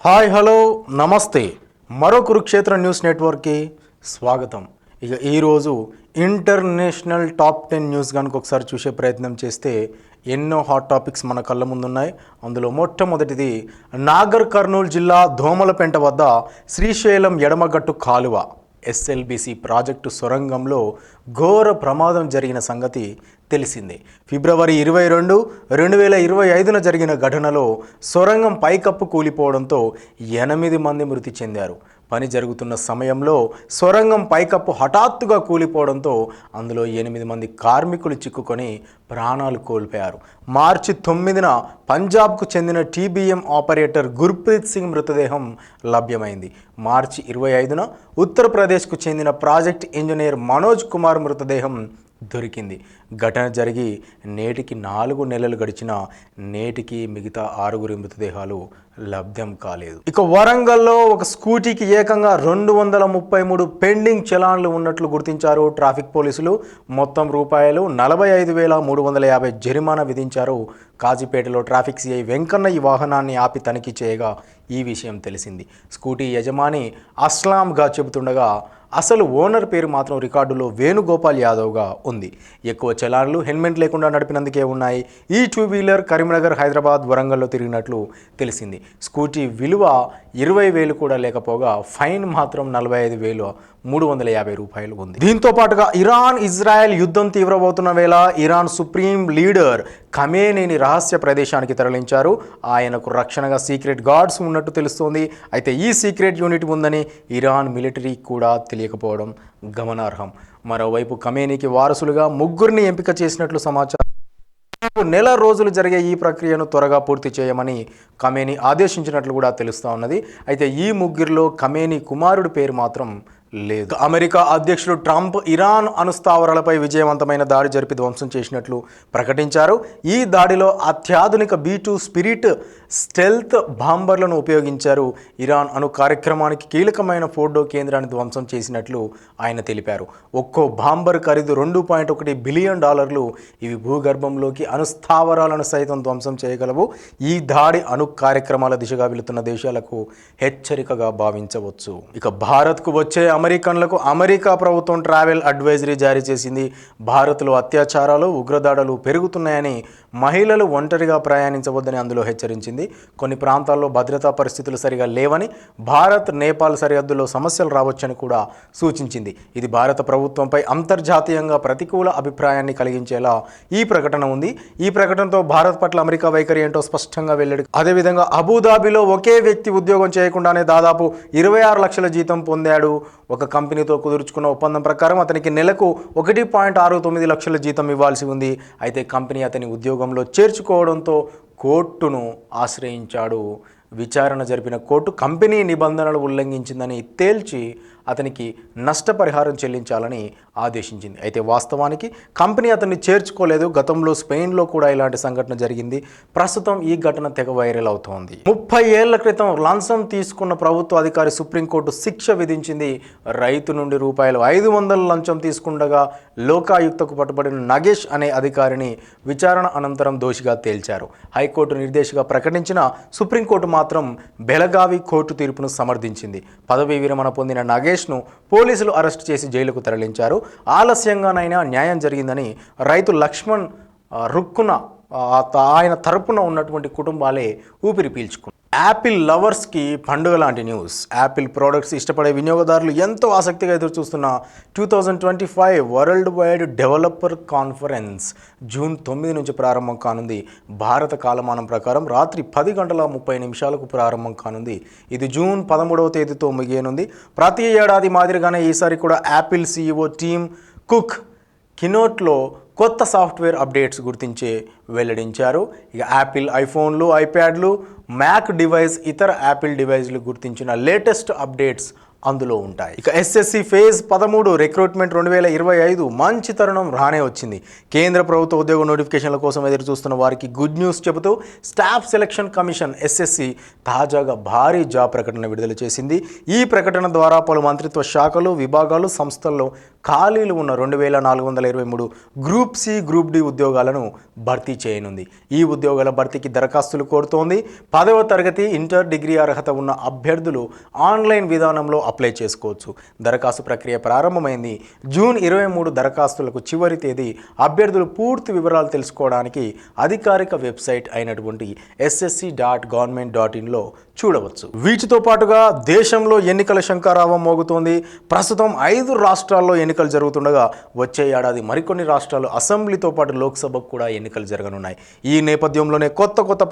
Hi hello నమస్తే మరో Kurukshetra news నెట్వర్క్కి స్వాగతం. ఈరోజు ఇంటర్నేషనల్ టాప్ 10 న్యూస్ కనుక ఒకసారి చూసే ప్రయత్నం చేస్తే ఎన్నో హాట్ టాపిక్స్ మన కళ్ళ ముందున్నాయి. అందులో మొట్టమొదటిది నాగర్ కర్నూలు జిల్లా దోమలపెంట వద్ద శ్రీశైలం ఎడమగట్టు కాలువ ఎస్ఎల్బిసి ప్రాజెక్టు సొరంగంలో ఘోర ప్రమాదం జరిగిన సంగతి తెలిసిందే. ఫిబ్రవరి 22, 2025 జరిగిన ఘటనలో సొరంగం పైకప్పు కూలిపోవడంతో 8 మంది మృతి చెందారు. పని జరుగుతున్న సమయంలో సొరంగం పైకప్పు హఠాత్తుగా కూలిపోవడంతో అందులో 8 మంది కార్మికులు చిక్కుకొని ప్రాణాలు కోల్పోయారు. మార్చి 9న పంజాబ్కు చెందిన టీబీఎం ఆపరేటర్ గుర్ప్రీత్ సింగ్ మృతదేహం లభ్యమైంది. మార్చి 25న ఉత్తరప్రదేశ్కు చెందిన ప్రాజెక్ట్ ఇంజనీర్ మనోజ్ కుమార్ మృతదేహం దొరికింది. ఘటన జరిగి నేటికి 4 నెలలు గడిచినా నేటికి మిగతా 6 మృతదేహాలు లభ్యం కాలేదు. ఇక వరంగల్లో ఒక స్కూటీకి ఏకంగా 233 పెండింగ్ చలాన్లు ఉన్నట్లు గుర్తించారు ట్రాఫిక్ పోలీసులు. మొత్తం రూపాయలు 45,350 జరిమానా విధించారు. కాజీపేటలో ట్రాఫిక్ సిఐ వెంకన్న ఈ వాహనాన్ని ఆపి తనిఖీ చేయగా ఈ విషయం తెలిసింది. స్కూటీ యజమాని అస్లాంగా చెబుతుండగా అసలు ఓనర్ పేరు మాత్రం రికార్డులో వేణుగోపాల్ యాదవ్గా ఉంది. ఎక్కువ చలాన్లు హెల్మెట్ లేకుండా నడిపినందుకే ఉన్నాయి. ఈ 2 వీలర్ కరీంనగర్, హైదరాబాద్, వరంగల్లో తిరిగినట్లు తెలిసింది. స్కూటీ విలువ 20,000 కూడా లేకపోగా ఫైన్ మాత్రం 45,350 రూపాయలు ఉంది. దీంతో పాటుగా ఇరాన్ ఇజ్రాయెల్ యుద్ధం తీవ్రమవుతున్న వేళ ఇరాన్ సుప్రీం లీడర్ ఖమేనీని రహస్య ప్రదేశానికి తరలించారు. ఆయనకు రక్షణగా సీక్రెట్ గార్డ్స్ ఉన్నట్టు తెలుస్తోంది. అయితే ఈ సీక్రెట్ యూనిట్ ఉందని ఇరాన్ మిలిటరీ కూడా తెలియకపోవడం గమనార్హం. మరోవైపు ఖమేనీకి వారసులుగా 3 ఎంపిక చేసినట్లు సమాచారం. నెల రోజులు జరిగే ఈ ప్రక్రియను త్వరగా పూర్తి చేయమని ఖమేనీ ఆదేశించినట్లు కూడా తెలుస్తూ ఉన్నది. అయితే ఈ 3లో ఖమేనీ కుమారుడి పేరు మాత్రం లేదు. అమెరికా అధ్యక్షుడు ట్రంప్ ఇరాన్ అణుస్థావరాలపై విజయవంతమైన దాడి జరిపి ధ్వంసం చేసినట్లు ప్రకటించారు. ఈ దాడిలో అత్యాధునిక B-2 స్పిరిట్ స్టెల్త్ బాంబర్లను ఉపయోగించారు. ఇరాన్ అణు కార్యక్రమానికి కీలకమైన ఫోర్డో కేంద్రాన్ని ధ్వంసం చేసినట్లు ఆయన తెలిపారు. ఒక్కో బాంబర్ ఖరీదు $2.1 బిలియన్. ఇవి భూగర్భంలోకి అణుస్థావరాలను సైతం ధ్వంసం చేయగలవు. ఈ దాడి అణు కార్యక్రమాల దిశగా వెళుతున్న దేశాలకు హెచ్చరికగా భావించవచ్చు. ఇక భారత్కు వచ్చే అమెరికన్లకు అమెరికా ప్రభుత్వం ట్రావెల్ అడ్వైజరీ జారీ చేసింది. భారత్లో అత్యాచారాలు, ఉగ్రదాడులు పెరుగుతున్నాయని, మహిళలు ఒంటరిగా ప్రయాణించవద్దని అందులో హెచ్చరించింది. కొన్ని ప్రాంతాల్లో భద్రతా పరిస్థితులు సరిగా లేవని, భారత్ నేపాల్ సరిహద్దుల్లో సమస్యలు రావచ్చని కూడా సూచించింది. ఇది భారత ప్రభుత్వంపై అంతర్జాతీయంగా ప్రతికూల అభిప్రాయాన్ని కలిగించేలా ఈ ప్రకటన ఉంది. ఈ ప్రకటనతో భారత్ పట్ల అమెరికా వైఖరి ఏంటో స్పష్టంగా వెల్లడి. అదేవిధంగా అబుదాబిలో ఒకే వ్యక్తి ఉద్యోగం చేయకుండానే దాదాపు 26 లక్షల జీతం పొందాడు. ఒక కంపెనీతో కుదుర్చుకున్న ఒప్పందం ప్రకారం అతనికి నెలకు 1.69 లక్షల జీతం ఇవ్వాల్సి ఉంది. అయితే కంపెనీ అతని ఉద్యోగంలో చేర్చుకోవడంతో కోర్టును ఆశ్రయించాడు. విచారణ జరిపిన కోర్టు కంపెనీ నిబంధనలు ఉల్లంఘించిందని తేల్చి అతనికి నష్టపరిహారం చెల్లించాలని ఆదేశించింది. అయితే వాస్తవానికి కంపెనీ అతన్ని చేర్చుకోలేదు. గతంలో స్పెయిన్లో కూడా ఇలాంటి సంఘటన జరిగింది. ప్రస్తుతం ఈ ఘటన తెగ వైరల్ అవుతోంది. 30 ఏళ్ల క్రితం లంచం తీసుకున్న ప్రభుత్వ అధికారి సుప్రీంకోర్టు శిక్ష విధించింది. రైతు నుండి ₹500 లంచం తీసుకుండగా లోకాయుక్తకు పట్టుబడిన నగేష్ అనే అధికారిని విచారణ అనంతరం దోషిగా తేల్చారు. హైకోర్టు నిర్దేశిగా ప్రకటించిన సుప్రీంకోర్టు మాత్రం బెళగావి కోర్టు తీర్పును సమర్థించింది. పదవీ విరమణ పొందిన నగేష్ను పోలీసులు అరెస్ట్ చేసి జైలుకు తరలించారు. ఆలస్యంగానైనా న్యాయం జరిగిందని రైతు లక్ష్మణ్ రుక్కున ఆయన తరపున ఉన్నటువంటి కుటుంబాలే ఊపిరి పీల్చుకున్నారు. యాపిల్ లవర్స్కి పండుగ లాంటి న్యూస్. యాపిల్ ప్రోడక్ట్స్ ఇష్టపడే వినియోగదారులు ఎంతో ఆసక్తిగా ఎదురుచూస్తున్న 2025 world wide developer conference June 9 నుంచి ప్రారంభం కానుంది. భారత కాలమానం ప్రకారం రాత్రి 10:30 ప్రారంభం కానుంది. ఇది జూన్ 13వ తేదీతో ముగియనుంది. ప్రతి ఏడాది మాదిరిగానే ఈసారి కూడా యాపిల్ CEO టీమ్ కుక్ కినోట్లో కొత్త సాఫ్ట్వేర్ అప్డేట్స్ గుర్తించే వెల్లడించారు. ఇక యాపిల్ ఐఫోన్లు, ఐప్యాడ్లు, మ్యాక్ డివైస్, ఇతర యాపిల్ డివైస్లు గుర్తించిన లేటెస్ట్ అప్డేట్స్ అందులో ఉంటాయి. ఇక ఎస్ఎస్సి ఫేజ్ 13 రిక్రూట్మెంట్ 2025 మంచి తరుణం రానే వచ్చింది. కేంద్ర ప్రభుత్వ ఉద్యోగ నోటిఫికేషన్ల కోసం ఎదురు చూస్తున్న వారికి గుడ్ న్యూస్ చెబుతూ స్టాఫ్ సెలక్షన్ కమిషన్ ఎస్ఎస్సి తాజాగా భారీ జాబ్ ప్రకటన విడుదల చేసింది. ఈ ప్రకటన ద్వారా పలు మంత్రిత్వ శాఖలు, విభాగాలు, సంస్థల్లో ఖాళీలు ఉన్న 2423 గ్రూప్ సి, గ్రూప్ డి ఉద్యోగాలను భర్తీ చేయనుంది. ఈ ఉద్యోగాల భర్తీకి దరఖాస్తులు కోరుతోంది. 10వ తరగతి, ఇంటర్, డిగ్రీ అర్హత ఉన్న అభ్యర్థులు ఆన్లైన్ విధానంలో అప్లై చేసుకోవచ్చు. దరఖాస్తు ప్రక్రియ ప్రారంభమైంది. జూన్ 23 దరఖాస్తులకు చివరి తేదీ. అభ్యర్థులు పూర్తి వివరాలు తెలుసుకోవడానికి అధికారిక వెబ్సైట్ అయినటువంటి ssc.government.in లో చూడవచ్చు. వీటితో పాటుగా దేశంలో ఎన్నికల శంఖారావం మోగుతోంది. ప్రస్తుతం 5 రాష్ట్రాల్లో ఎన్నికలు జరుగుతుండగా వచ్చే ఏడాది మరికొన్ని రాష్ట్రాలు అసెంబ్లీతో పాటు లోక్సభకు కూడా ఎన్నికలు జరగనున్నాయి. ఈ నేపథ్యంలోనే కొత్త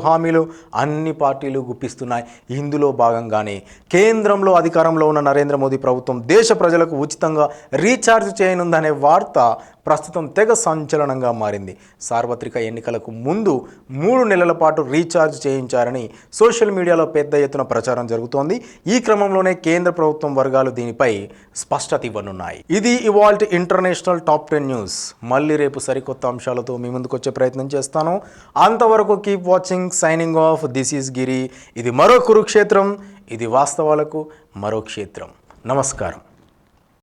హామీలు అన్ని పార్టీలు గుప్పిస్తున్నాయి. ఇందులో భాగంగానే కేంద్రంలో అధికారంలో ఉన్న నరేంద్ర మోదీ ప్రభుత్వం దేశ ప్రజలకు ఉచితంగా రీఛార్జ్ చేయనుందనే వార్త ప్రస్తుతం తెగ సంచలనంగా మారింది. సార్వత్రిక ఎన్నికలకు ముందు 3 నెలల పాటు రీఛార్జ్ చేయించారని సోషల్ మీడియాలో పెద్ద ఎత్తున ప్రచారం జరుగుతోంది. ఈ క్రమంలోనే కేంద్ర ప్రభుత్వం వర్గాలు దీనిపై స్పష్టత ఇవ్వనున్నాయి. ఇది ఇవాల్టి ఇంటర్నేషనల్ టాప్ 10 న్యూస్. మళ్ళీ రేపు సరికొత్త అంశాలతో మీ ముందుకు వచ్చే ప్రయత్నం చేస్తాను. అంతవరకు keep watching. Signing off. This is Giri. ఇది మరో కురుక్షేత్రం. ఇది వాస్తవాలకు మరో క్షేత్రం. నమస్కారం.